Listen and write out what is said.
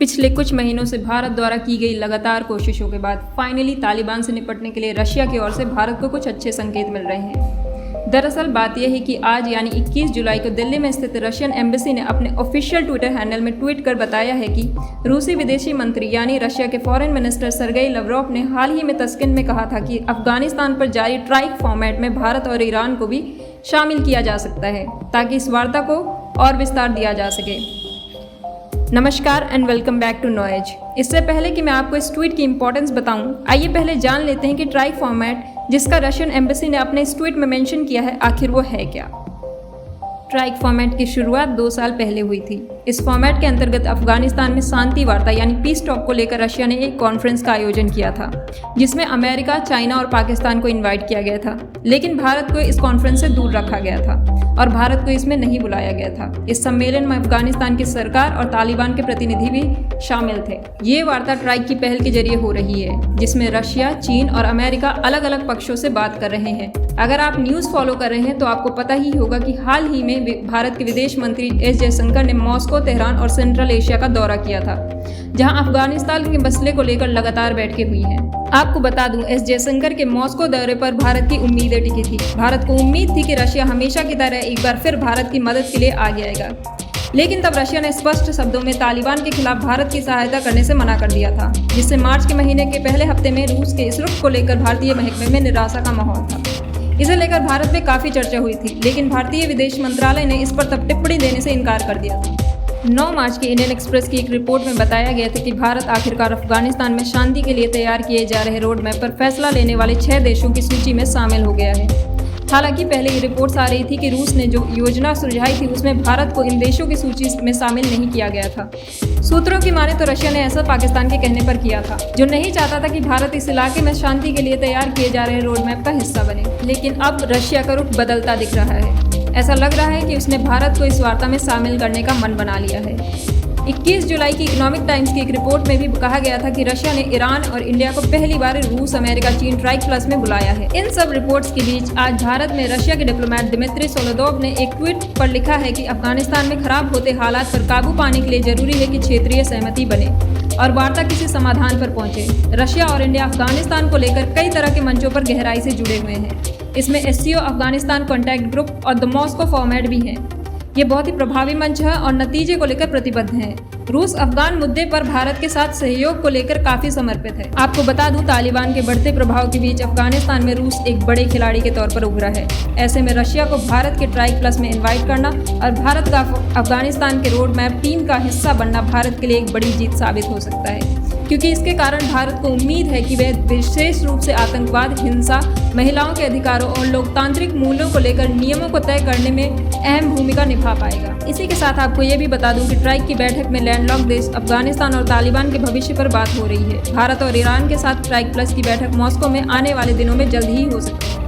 पिछले कुछ महीनों से भारत द्वारा की गई लगातार कोशिशों के बाद फाइनली तालिबान से निपटने के लिए रशिया की ओर से भारत को कुछ अच्छे संकेत मिल रहे हैं। दरअसल बात यह है कि आज यानी 21 जुलाई को दिल्ली में स्थित रशियन एम्बेसी ने अपने ऑफिशियल ट्विटर हैंडल में ट्वीट कर बताया है कि रूसी विदेशी मंत्री यानी रशिया के फॉरेन मिनिस्टर सर्गेई लवरोव ने हाल ही में तस्किन में कहा था कि अफगानिस्तान पर जारी ट्राइक फॉर्मेट में भारत और ईरान को भी शामिल किया जा सकता है ताकि इस वार्ता को और विस्तार दिया जा सके। नमस्कार and welcome back to knowledge. इससे पहले कि मैं आपको इस ट्वीट की इंपॉर्टेंस बताऊं, आइए पहले जान लेते हैं कि ट्राइक फॉर्मेट जिसका रशियन एम्बेसी ने अपने इस ट्वीट में मेंशन किया है आखिर वो है क्या। ट्राइक फॉर्मेट की शुरुआत 2 साल पहले हुई थी। इस फॉर्मेट के अंतर्गत अफगानिस्तान में शांति वार्ता यानी पीस टॉक को लेकर रशिया ने एक कॉन्फ्रेंस का आयोजन किया था जिसमें अमेरिका, चाइना और पाकिस्तान को इनवाइट किया गया था, लेकिन भारत को इस कॉन्फ्रेंस से दूर रखा गया था और भारत को इसमें नहीं बुलाया गया था। इस सम्मेलन में अफगानिस्तान की सरकार और तालिबान के प्रतिनिधि भी शामिल थे। ये वार्ता ट्राइक की पहल के जरिए हो रही है जिसमें रशिया, चीन और अमेरिका अलग अलग पक्षों से बात कर रहे हैं। अगर आप न्यूज़ फॉलो कर रहे हैं तो आपको पता ही होगा कि हाल ही में भारत के विदेश मंत्री एस जयशंकर ने मॉस्को, तेहरान और सेंट्रल एशिया का दौरा किया था, जहां अफगानिस्तान के मसले को लेकर लगातार बैठकें हुई हैं। आपको बता दूं, एस जयशंकर के मॉस्को दौरे पर भारत की उम्मीदें टिकी थी। भारत को उम्मीद थी कि रशिया हमेशा की तरह एक बार फिर भारत की मदद के लिए आगे आएगा, लेकिन तब रशिया ने स्पष्ट शब्दों में तालिबान के खिलाफ भारत की सहायता करने से मना कर दिया था, जिससे मार्च के महीने के पहले हफ्ते में रूस के इस रुख को लेकर भारतीय महकमे में निराशा का माहौल था। इसे लेकर भारत में काफ़ी चर्चा हुई थी, लेकिन भारतीय विदेश मंत्रालय ने इस पर तब टिप्पणी देने से इनकार कर दिया था। 9 मार्च की इंडियन एक्सप्रेस की एक रिपोर्ट में बताया गया था कि भारत आखिरकार अफगानिस्तान में शांति के लिए तैयार किए जा रहे रोड मैप पर फैसला लेने वाले 6 देशों की सूची में शामिल हो गया है। हालांकि पहले ये रिपोर्ट्स आ रही थी कि रूस ने जो योजना सुझाई थी उसमें भारत को इन देशों की सूची में शामिल नहीं किया गया था। सूत्रों की माने तो रशिया ने ऐसा पाकिस्तान के कहने पर किया था, जो नहीं चाहता था कि भारत इस इलाके में शांति के लिए तैयार किए जा रहे रोड मैप का हिस्सा बने। लेकिन अब रशिया का रुख बदलता दिख रहा है। ऐसा लग रहा है कि उसने भारत को इस वार्ता में शामिल करने का मन बना लिया है। 21 जुलाई की इकोनॉमिक टाइम्स की एक रिपोर्ट में भी कहा गया था कि रशिया ने ईरान और इंडिया को पहली बार रूस, अमेरिका, चीन ट्राइक प्लस में बुलाया है। इन सब रिपोर्ट्स के बीच आज भारत में रशिया के डिप्लोमेट दिमित्री सोलोदोव ने एक ट्वीट पर लिखा है कि अफगानिस्तान में खराब होते हालात पर काबू पाने के लिए जरूरी है कि क्षेत्रीय सहमति बने और वार्ता किसी समाधान पर पहुंचे। रशिया और इंडिया अफगानिस्तान को लेकर कई तरह के मंचों पर गहराई से जुड़े हुए हैं। इसमें SCO, अफगानिस्तान कॉन्टैक्ट ग्रुप और द मॉस्को फॉर्मेट भी हैं। ये बहुत ही प्रभावी मंच है और नतीजे को लेकर प्रतिबद्ध हैं। रूस अफगान मुद्दे पर भारत के साथ सहयोग को लेकर काफी समर्पित है। आपको बता दूं, तालिबान के बढ़ते प्रभाव के बीच अफगानिस्तान में रूस एक बड़े खिलाड़ी के तौर पर उभरा है। ऐसे में रशिया को भारत के ट्राइक प्लस में इनवाइट करना और भारत का अफगानिस्तान के रोड मैप टीम का हिस्सा बनना भारत के लिए एक बड़ी जीत साबित हो सकता है, क्योंकि इसके कारण भारत को उम्मीद है कि वह विशेष रूप से आतंकवाद, हिंसा, महिलाओं के अधिकारों और लोकतांत्रिक मूल्यों को लेकर नियमों को तय करने में अहम भूमिका निभा पाएगा। इसी के साथ आपको ये भी बता दूं कि ट्राइक की बैठक में लैंडलॉक देश अफगानिस्तान और तालिबान के भविष्य पर बात हो रही है। भारत और ईरान के साथ ट्राइक प्लस की बैठक मॉस्को में आने वाले दिनों में जल्द ही हो सकती है।